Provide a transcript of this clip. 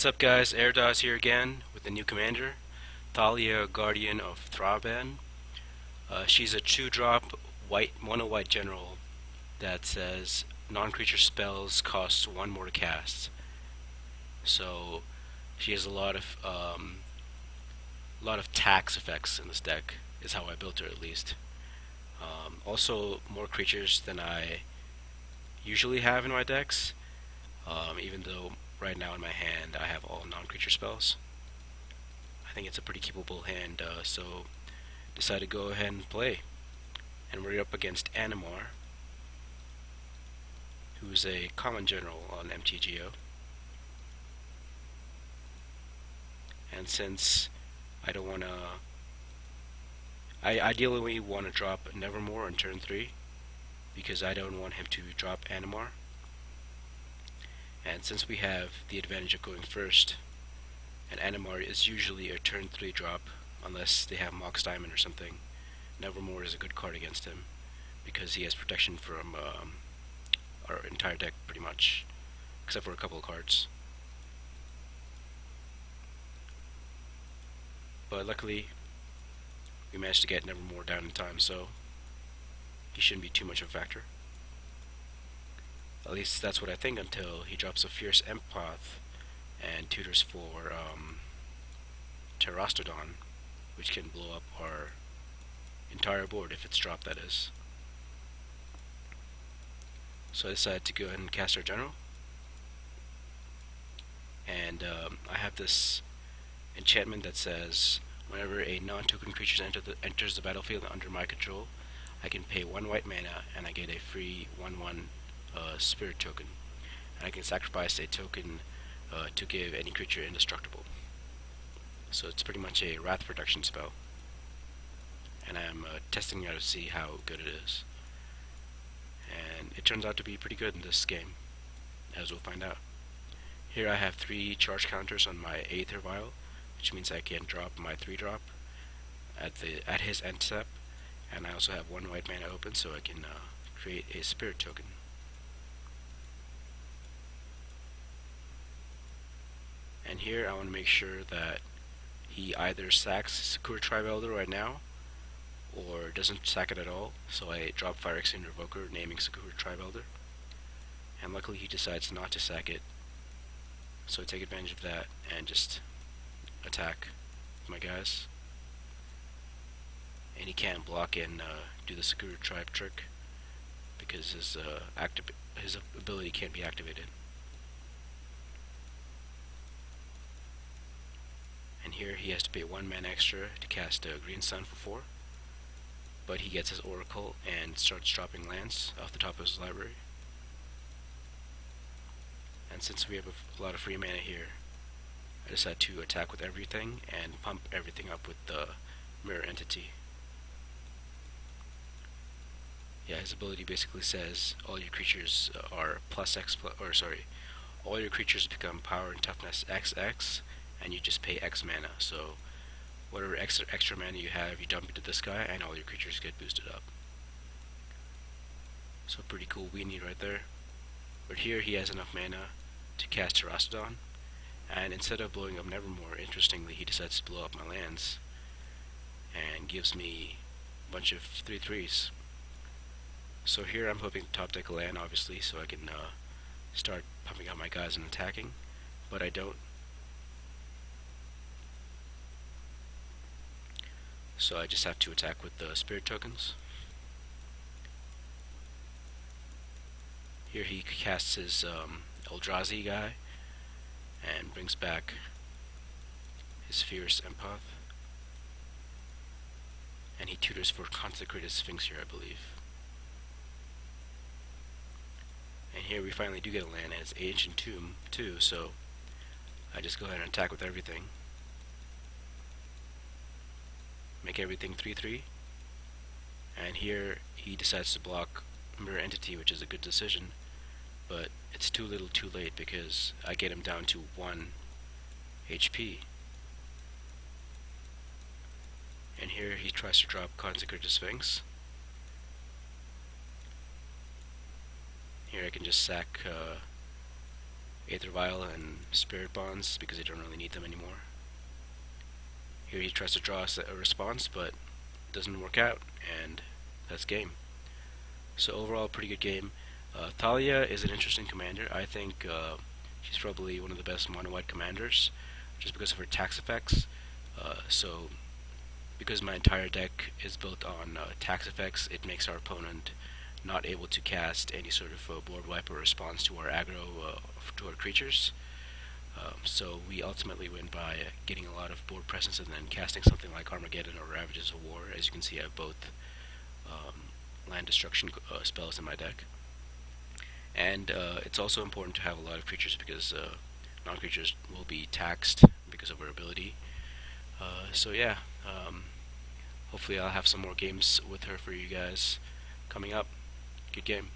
What's up guys, Aerodozz here again with a new commander, Thalia, Guardian of Thraben. She's a 2-drop white mono-white general that says non-creature spells cost 1 more to cast. So she has a lot of tax effects in this deck, is how I built her at least. Also more creatures than I usually have in my decks, even though right now in my hand I have all non-creature spells. I think it's a pretty capable hand, so decided to go ahead and play. And we're up against Animar, who's a common general on MTGO. And since I don't want to... I ideally want to drop Nevermore on turn 3, because I don't want him to drop Animar. And since we have the advantage of going first, and Animar is usually a turn 3 drop, unless they have Mox Diamond or something, Nevermore is a good card against him, because he has protection from our entire deck pretty much, except for a couple of cards. But luckily, we managed to get Nevermore down in time, so he shouldn't be too much of a factor. At least that's what I think, until he drops a Fierce Empath and tutors for Aerodozz, which can blow up our entire board if it's dropped, that is. So I decided to go ahead and cast our general. And I have this enchantment that says whenever a non-token creature enters the battlefield under my control, I can pay 1 white mana and I get a free 1/1 spirit token. And I can sacrifice a token to give any creature indestructible. So it's pretty much a wrath protection spell. And I'm testing it out to see how good it is. And it turns out to be pretty good in this game, as we'll find out. Here I have 3 charge counters on my Aether Vial, which means I can drop my 3-drop at his end step, and I also have 1 white mana open, so I can create a spirit token. And here I want to make sure that he either sacks Sakura Tribe Elder right now, or doesn't sack it at all, so I drop Phyrexian Revoker, naming Sakura Tribe Elder. And luckily he decides not to sack it, so I take advantage of that and just attack my guys. And he can't block and do the Sakura Tribe trick, because his ability can't be activated. And here he has to pay 1 mana extra to cast Green Sun for 4. But he gets his Oracle and starts dropping lands off the top of his library. And since we have a lot of free mana here, I decide to attack with everything and pump everything up with the Mirror Entity. Yeah, his ability basically says all your creatures are all your creatures become power and toughness XX, and you just pay X mana. So whatever extra mana you have, you dump into this guy, and all your creatures get boosted up. So pretty cool weenie right there. But here he has enough mana to cast Aerodozz, and instead of blowing up Nevermore, interestingly, he decides to blow up my lands, and gives me a bunch of 3/3s. So here I'm hoping to top deck a land, obviously, so I can start pumping out my guys and attacking, but I don't. So I just have to attack with the spirit tokens. Here he casts his Eldrazi guy and brings back his Fierce Empath. And he tutors for Consecrated Sphinx here, I believe. And here we finally do get a land, and it's Ancient Tomb too, so I just go ahead and attack with everything. Make everything 3/3, and here he decides to block Mirror Entity, which is a good decision, but it's too little too late, because I get him down to 1 HP. And here he tries to drop Consecrated Sphinx. Here I can just sack Aether Vial and Spirit Bonds because I don't really need them anymore. Here he tries to draw a response, but doesn't work out, and that's game. So overall, pretty good game. Thalia is an interesting commander. I think she's probably one of the best Monowhite commanders, just because of her tax effects. So because my entire deck is built on tax effects, it makes our opponent not able to cast any sort of board wipe or response to our aggro to our creatures. So we ultimately win by getting a lot of board presence and then casting something like Armageddon or Ravages of War. As you can see, I have both land destruction spells in my deck. And it's also important to have a lot of creatures because non-creatures will be taxed because of our ability. So yeah, hopefully I'll have some more games with her for you guys coming up. Good game.